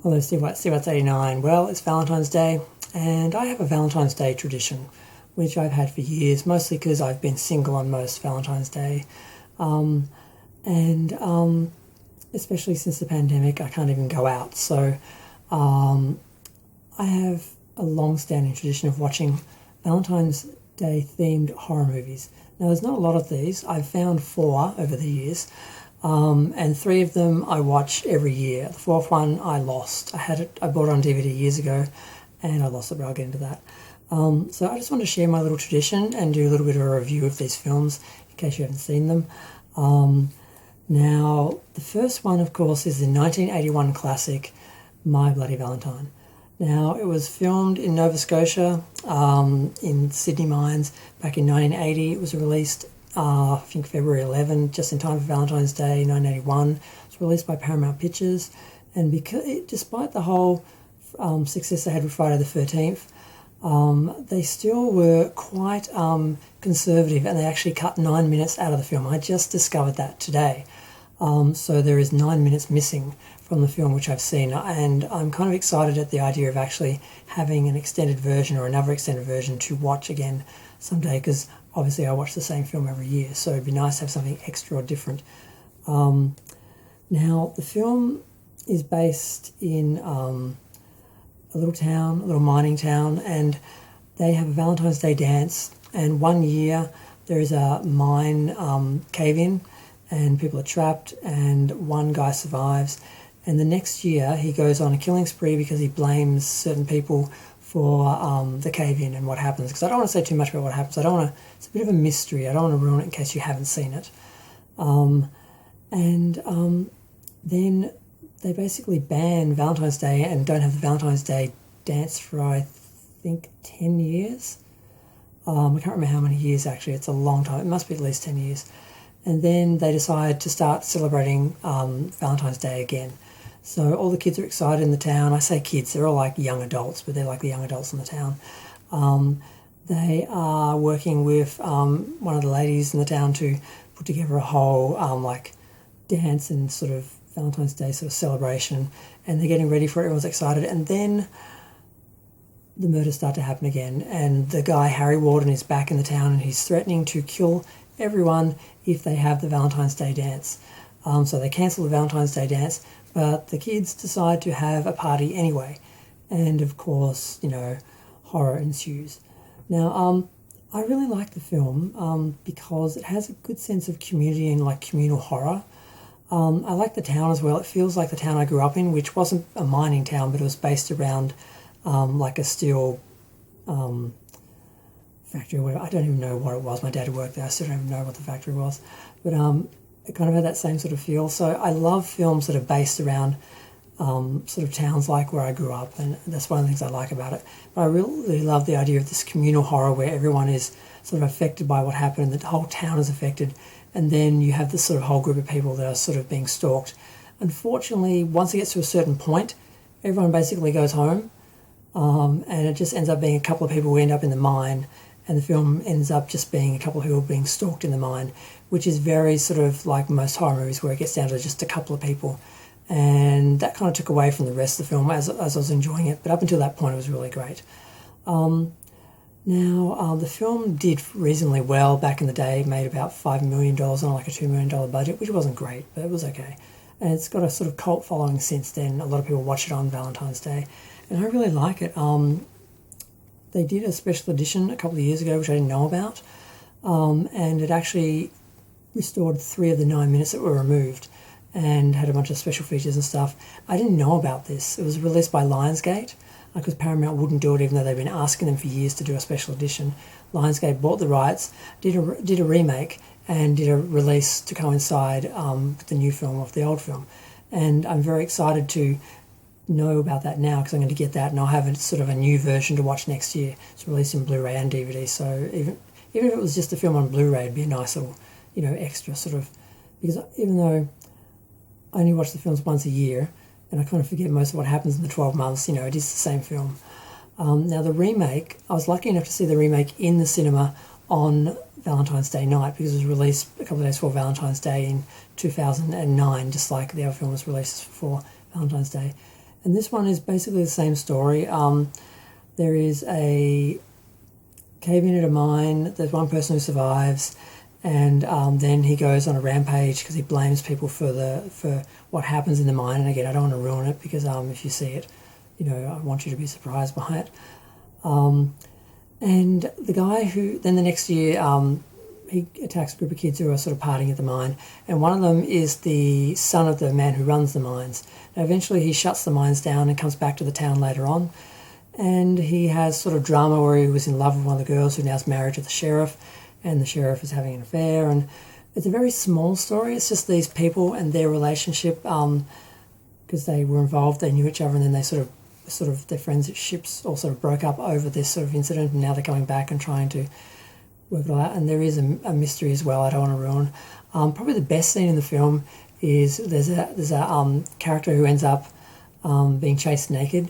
Hello, Steve White, Steve White's 89. Well, it's Valentine's Day, and I have a Valentine's Day tradition, which I've had for years, mostly because I've been single on most Valentine's Day. And especially since the pandemic, I can't even go out. So I have a long-standing tradition of watching Valentine's Day themed horror movies. Now, there's not a lot of these. I've found 4 over the years. And 3 of them I watch every year. The 4th one I lost. I bought it on DVD years ago, and I lost it, but I'll get into that. So I just want to share my little tradition and do a little bit of a review of these films in case you haven't seen them. Now, the first one, of course, is the 1981 classic My Bloody Valentine. Now, it was filmed in Nova Scotia, in Sydney Mines, back in 1980. It was released I think February 11, just in time for Valentine's Day, 1981. It was released by Paramount Pictures, and despite the whole success they had with Friday the 13th, they still were quite conservative, and they actually cut 9 minutes out of the film. I just discovered that today. So there is 9 minutes missing from the film, which I've seen, and I'm kind of excited at the idea of actually having an extended version or another extended version to watch again someday, because obviously I watch the same film every year, so it'd be nice to have something extra or different. Now, the film is based in a little mining town, and they have a Valentine's Day dance, and one year there is a mine cave-in, and people are trapped, and one guy survives, and the next year he goes on a killing spree because he blames certain people for the cave-in and what happens, because I don't want to say too much about what happens. It's a bit of a mystery. I don't want to ruin it in case you haven't seen it. Then they basically ban Valentine's Day and don't have the Valentine's Day dance for, I think, 10 years. I can't remember how many years, actually. It's a long time. It must be at least 10 years. And then they decide to start celebrating Valentine's Day again. So all the kids are excited in the town. I say kids, they're all like young adults, but they're like the young adults in the town. They are working with one of the ladies in the town to put together a whole dance and sort of Valentine's Day sort of celebration, and they're getting ready for it. Everyone's excited, and then the murders start to happen again, and the guy, Harry Warden, is back in the town, and he's threatening to kill everyone if they have the Valentine's Day dance. So they cancel the Valentine's Day dance, but the kids decide to have a party anyway. And of course, horror ensues. Now, I really like the film because it has a good sense of community and communal horror. I like the town as well. It feels like the town I grew up in, which wasn't a mining town, but it was based around a steel factory or whatever. I don't even know what it was. My dad worked there. I still don't even know what the factory was. But it kind of had that same sort of feel. So I love films that are based around sort of towns like where I grew up, and that's one of the things I like about it. But I really love the idea of this communal horror where everyone is sort of affected by what happened, and the whole town is affected, and then you have this sort of whole group of people that are sort of being stalked. Unfortunately, once it gets to a certain point, everyone basically goes home, and it just ends up being a couple of people who end up in the mine, and the film ends up just being a couple who are being stalked in the mine, which is very sort of like most horror movies where it gets down to just a couple of people. And that kind of took away from the rest of the film as I was enjoying it. But up until that point, it was really great. The film did reasonably well back in the day. It made about $5 million on a $2 million budget, which wasn't great, but it was okay. And it's got a sort of cult following since then. A lot of people watch it on Valentine's Day. And I really like it. They did a special edition a couple of years ago, which I didn't know about. And it actually restored 3 of the 9 minutes that were removed and had a bunch of special features and stuff. I didn't know about this. It was released by Lionsgate, because Paramount wouldn't do it even though they've been asking them for years to do a special edition. Lionsgate bought the rights, did a remake, and did a release to coincide with the new film of the old film. And I'm very excited to know about that now, because I'm going to get that and I'll have a new version to watch next year. It's released in Blu-ray and DVD, so even if it was just a film on Blu-ray, it'd be a nice little, extra sort of, because even though I only watch the films once a year, and I kind of forget most of what happens in the 12 months, it is the same film. Now the remake, I was lucky enough to see the remake in the cinema on Valentine's Day night, because it was released a couple of days before Valentine's Day in 2009, just like the other film was released for Valentine's Day. And this one is basically the same story. There is a cave-in at a mine. There's one person who survives, and then he goes on a rampage because he blames people for what happens in the mine. And again, I don't want to ruin it because if you see it, I want you to be surprised by it. And the guy who then the next year he attacks a group of kids who are sort of partying at the mine, and one of them is the son of the man who runs the mines. Now, eventually he shuts the mines down and comes back to the town later on, and he has sort of drama where he was in love with one of the girls who now is married to the sheriff, and the sheriff is having an affair, and it's a very small story. It's just these people and their relationship, because they were involved, they knew each other, and then they sort of their friendships all sort of broke up over this sort of incident, and now they're coming back and trying to work it all out. And there is a mystery as well I don't want to ruin. Probably the best scene in the film is there's a character who ends up being chased naked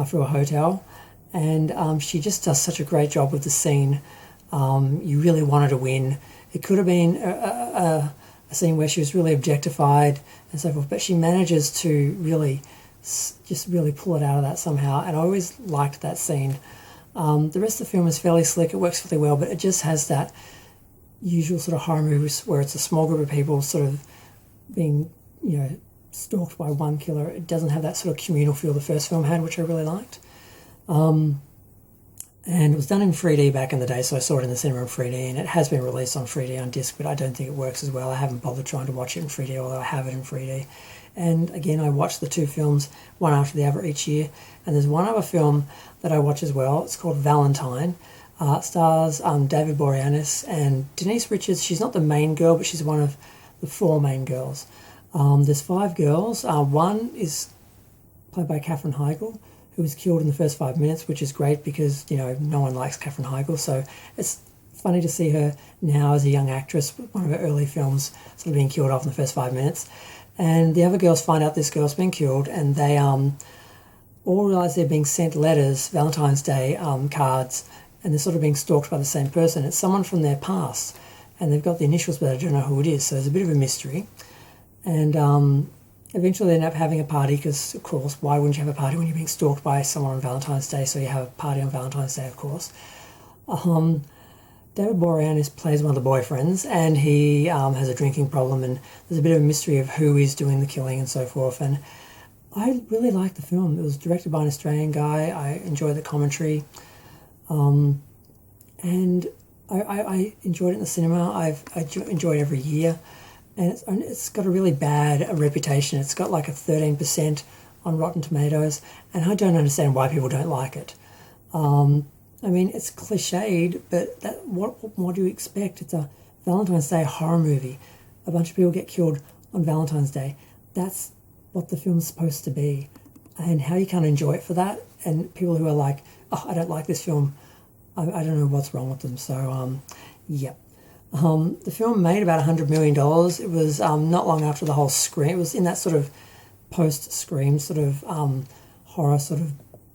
through a hotel, and she just does such a great job with the scene. You really want her to win. It could have been a scene where she was really objectified and so forth, but she manages to really pull it out of that somehow, and I always liked that scene. The rest of the film is fairly slick, it works fairly well, but it just has that usual sort of horror movies where it's a small group of people sort of being, stalked by one killer. It doesn't have that sort of communal feel the first film had, which I really liked. And it was done in 3D back in the day, so I saw it in the cinema in 3D, and it has been released on 3D on disc, but I don't think it works as well. I haven't bothered trying to watch it in 3D, although I have it in 3D. And again, I watch the two films, one after the other each year. And there's one other film that I watch as well. It's called Valentine. It stars David Boreanaz and Denise Richards. She's not the main girl, but she's one of the four main girls. There's 5 girls. One is played by Katherine Heigl, who was killed in the first 5 minutes, which is great because, no one likes Katherine Heigl. So it's funny to see her now as a young actress, one of her early films, sort of being killed off in the first 5 minutes. And the other girls find out this girl's been killed, and they all realise they're being sent letters, Valentine's Day cards, and they're sort of being stalked by the same person. It's someone from their past, and they've got the initials, but they don't know who it is, so there's a bit of a mystery. And eventually they end up having a party, because, of course, why wouldn't you have a party when you're being stalked by someone on Valentine's Day? So you have a party on Valentine's Day, of course. David Boreanaz plays one of the boyfriends, and he has a drinking problem, and there's a bit of a mystery of who is doing the killing and so forth. And I really liked the film. It was directed by an Australian guy. I enjoyed the commentary, and I enjoyed it in the cinema. I enjoy it every year, and it's got a really bad reputation. It's got like a 13% on Rotten Tomatoes, and I don't understand why people don't like it. I mean, it's cliched, but what do you expect? It's a Valentine's Day horror movie. A bunch of people get killed on Valentine's Day. That's what the film's supposed to be. And how you can't enjoy it for that, and people who are like, oh, I don't like this film, I don't know what's wrong with them. So, yeah. The film made about $100 million. It was not long after the whole Scream. It was in that sort of post-Scream sort of horror sort of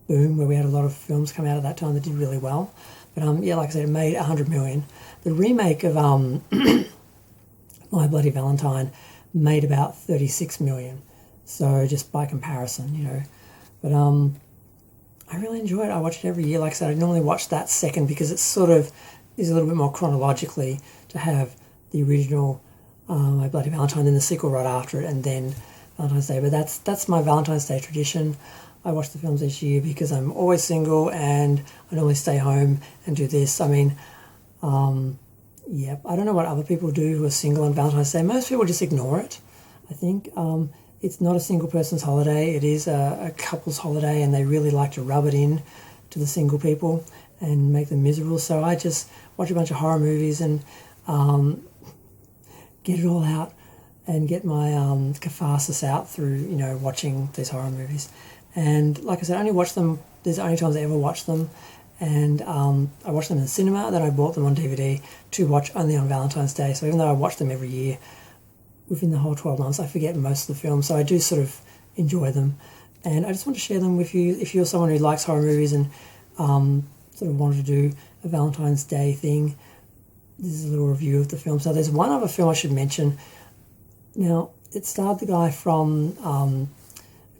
boom where we had a lot of films come out at that time that did really well. But like I said, it made $100 million. The remake of My Bloody Valentine made about $36 million. So just by comparison, But I really enjoy it. I watch it every year. Like I said, I normally watch that second because it sort of is a little bit more chronologically to have the original My Bloody Valentine, then the sequel right after it, and then Valentine's Day. But that's my Valentine's Day tradition. I watch the films each year because I'm always single and I normally stay home and do this. I mean, I don't know what other people do who are single on Valentine's Day. Most people just ignore it, I think. It's not a single person's holiday. It is a couple's holiday, and they really like to rub it in to the single people and make them miserable. So I just watch a bunch of horror movies and get it all out and get my catharsis out through, watching these horror movies. And like I said, I only watch them, there's only times I ever watch them, and I watched them in the cinema, then I bought them on DVD to watch only on Valentine's Day. So even though I watch them every year, within the whole 12 months, I forget most of the films, so I do sort of enjoy them. And I just want to share them with you. If you're someone who likes horror movies and sort of wanted to do a Valentine's Day thing, this is a little review of the film. So there's one other film I should mention. Now, it starred the guy from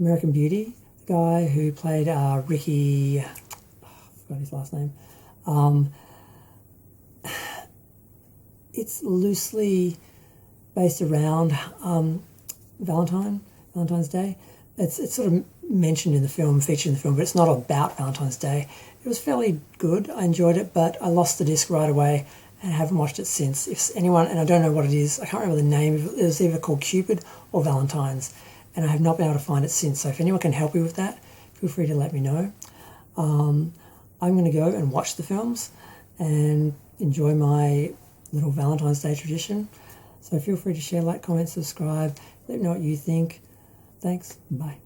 American Beauty, the guy who played Ricky, I forgot his last name. It's loosely based around Valentine's Day. It's sort of mentioned in the film, featured in the film, but it's not about Valentine's Day. It was fairly good. I enjoyed it, but I lost the disc right away and haven't watched it since. If anyone, and I don't know what it is, I can't remember the name. It was either called Cupid or Valentines, and I have not been able to find it since. So if anyone can help me with that, feel free to let me know. I'm going to go and watch the films and enjoy my little Valentine's Day tradition. So feel free to share, like, comment, subscribe. Let me know what you think. Thanks. Bye.